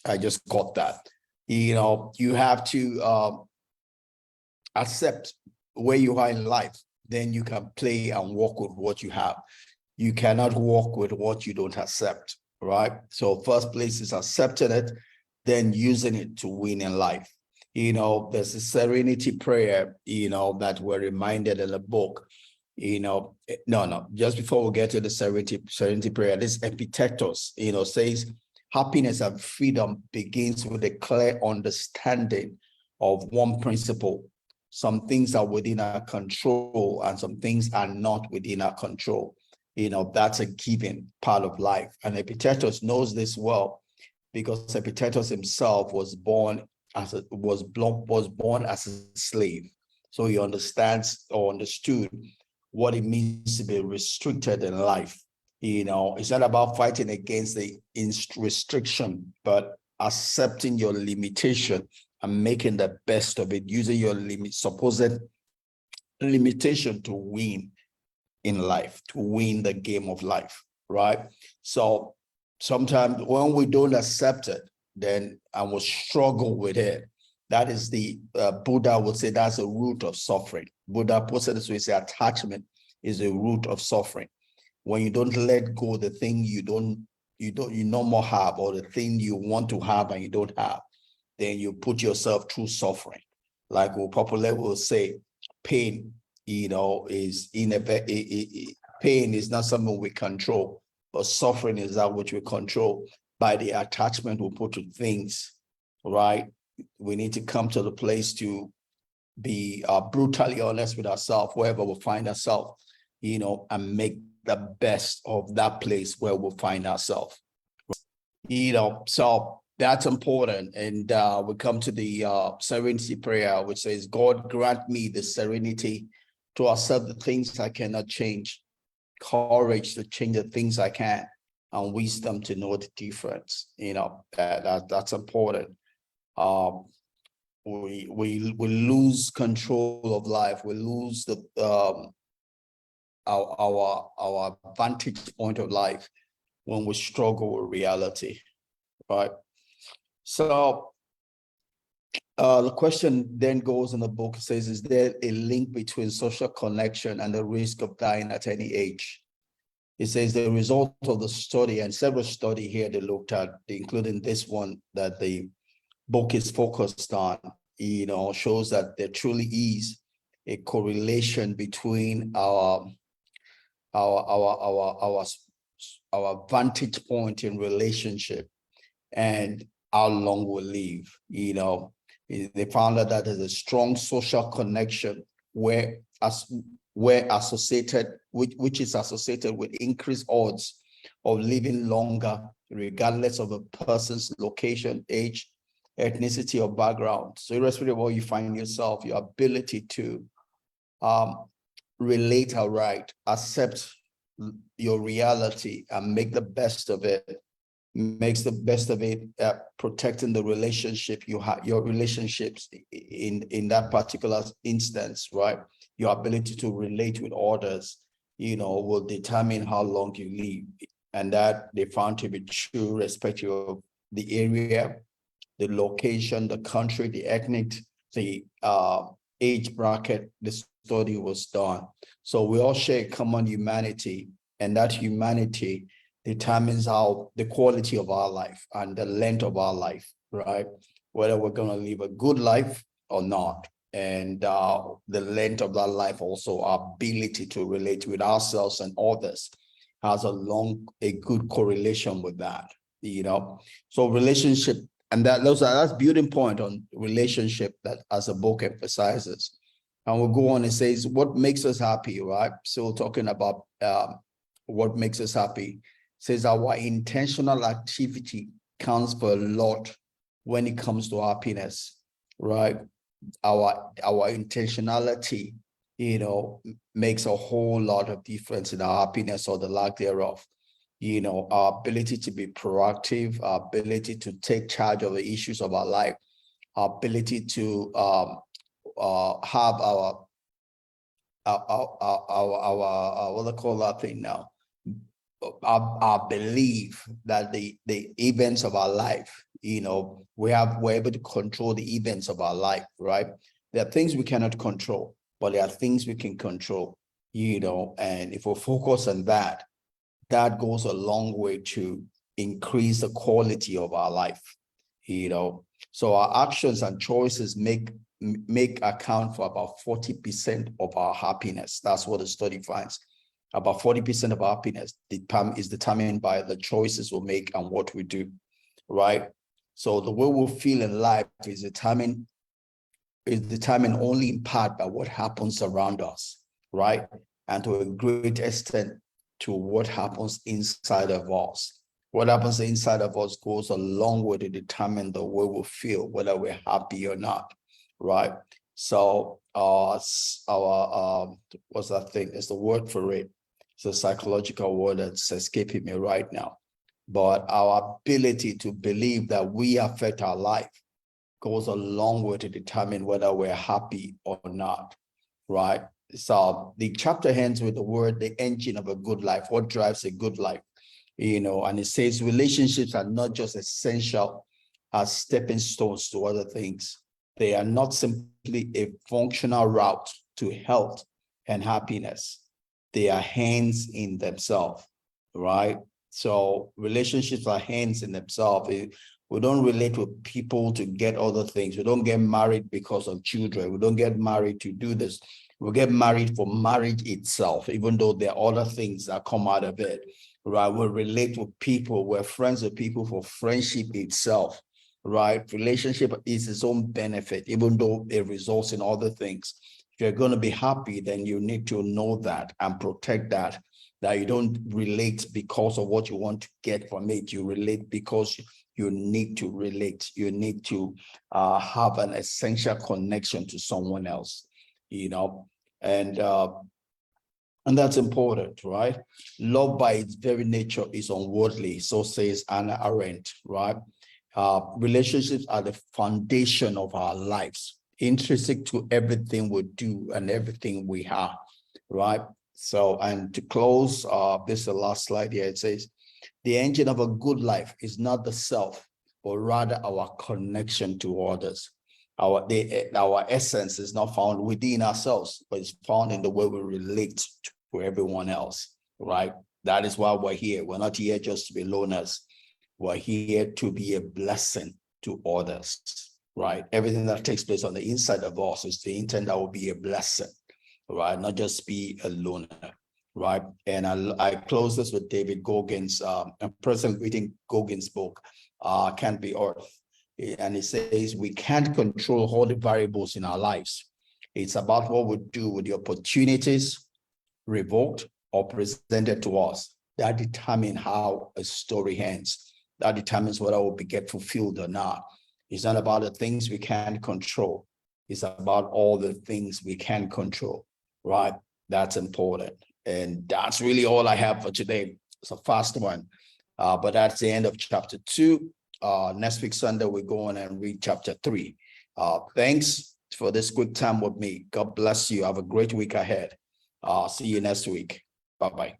I just got that. You have to accept where you are in life. Then you can play and work with what you have. You cannot work with what you don't accept, right? So first place is accepting it, then using it to win in life. There's a serenity prayer, that we're reminded in the book. No, just before we get to the serenity prayer, this Epictetus, says happiness and freedom begins with a clear understanding of one principle. Some things are within our control and some things are not within our control. That's a given part of life. And Epictetus knows this well because Epictetus himself was born as a slave. So he understands or understood what it means to be restricted in life. It's not about fighting against the restriction, but accepting your limitation and making the best of it, using your supposed limitation to win in life, to win the game of life, right? So sometimes when we don't accept it, then I will struggle with it. That is the Buddha would say that's a root of suffering. Buddha puts it this way: say attachment is a root of suffering. When you don't let go the thing you no more have, or the thing you want to have and you don't have, then you put yourself through suffering. Like we popularly will say, pain, is pain is not something we control, but suffering is that which we control by the attachment we put to things, right? We need to come to the place to be brutally honest with ourselves, wherever we find ourselves, and make the best of that place where we find ourselves. So that's important. And we come to the serenity prayer, which says, God grant me the serenity to accept the things I cannot change, courage to change the things I can, and wisdom to know the difference. That's important. We lose control of life. We lose the our vantage point of life when we struggle with reality, right? So the question then goes in the book, says, is there a link between social connection and the risk of dying at any age? It says the result of the study, and several studies here they looked at, including this one that the book is focused on, shows that there truly is a correlation between our vantage point in relationship and how long we live. They found out that there's a strong social connection which is associated with increased odds of living longer, regardless of a person's location, age, ethnicity, or background. So irrespective of where you find yourself, your ability to relate outright, accept your reality, and make the best of it, makes the best of it, protecting the relationship you have, your relationships in that particular instance, right? Your ability to relate with others, will determine how long you live. And that they found to be true, respective of the area, the location, the country, the ethnic, the age bracket the study was done. So we all share common humanity, and that humanity determines how the quality of our life and the length of our life, right? Whether we're going to live a good life or not. And the length of that life, also our ability to relate with ourselves and others, has a good correlation with that, So relationship, and that's building point on relationship that as a book emphasizes. And we'll go on and says, what makes us happy, right? So talking about what makes us happy, says our intentional activity counts for a lot when it comes to happiness, right? Our intentionality, makes a whole lot of difference in our happiness or the lack thereof. Our ability to be proactive, our ability to take charge of the issues of our life, our ability to have our what do I call that thing now? Our belief that the events of our life, we're able to control the events of our life, right? There are things we cannot control, but there are things we can control, and if we focus on that, that goes a long way to increase the quality of our life, So our actions and choices make account for about 40% of our happiness. That's what the study finds. About 40% of our happiness is determined by the choices we make and what we do, right? So the way we feel in life is determined only in part by what happens around us, right? And to a great extent to what happens inside of us. What happens inside of us goes a long way to determine the way we feel, whether we're happy or not, right? So what's that thing? It's the word for it. It's a psychological word that's escaping me right now. But our ability to believe that we affect our life goes a long way to determine whether we're happy or not, right? So the chapter ends with the word, the engine of a good life. What drives a good life? And it says relationships are not just essential as stepping stones to other things. They are not simply a functional route to health and happiness. They are hands in themselves, right? So relationships are hands in themselves. We don't relate with people to get other things. We don't get married because of children. We don't get married to do this. We get married for marriage itself, even though there are other things that come out of it, right? We relate with people. We're friends with people for friendship itself, right? Relationship is its own benefit, even though it results in other things. If you're going to be happy, then you need to know that and protect that you don't relate because of what you want to get from it. You relate because you need to relate. You need to have an essential connection to someone else, and that's important, right? Love by its very nature is unworldly, so says Hannah Arendt, right? Relationships are the foundation of our lives, intrinsic to everything we do and everything we have, right? So, and to close, this is the last slide here. It says, the engine of a good life is not the self, but rather our connection to others. Our essence is not found within ourselves, but it's found in the way we relate to everyone else, right? That is why we're here. We're not here just to be loners. We're here to be a blessing to others, right? Everything that takes place on the inside of us is the intent that will be a blessing, right? Not just be a loner, right? And I close this with David Goggins. I'm presently reading Goggins' book, Can't Be Earth. And it says, we can't control all the variables in our lives. It's about what we do with the opportunities revoked or presented to us that determine how a story ends. That determines whether we'll get fulfilled or not. It's not about the things we can't control. It's about all the things we can control, right? That's important. And that's really all I have for today. It's a fast one, but that's the end of chapter 2. Next week, Sunday, we go on and read chapter 3. Thanks for this quick time with me. God bless you. Have a great week ahead. See you next week. Bye-bye.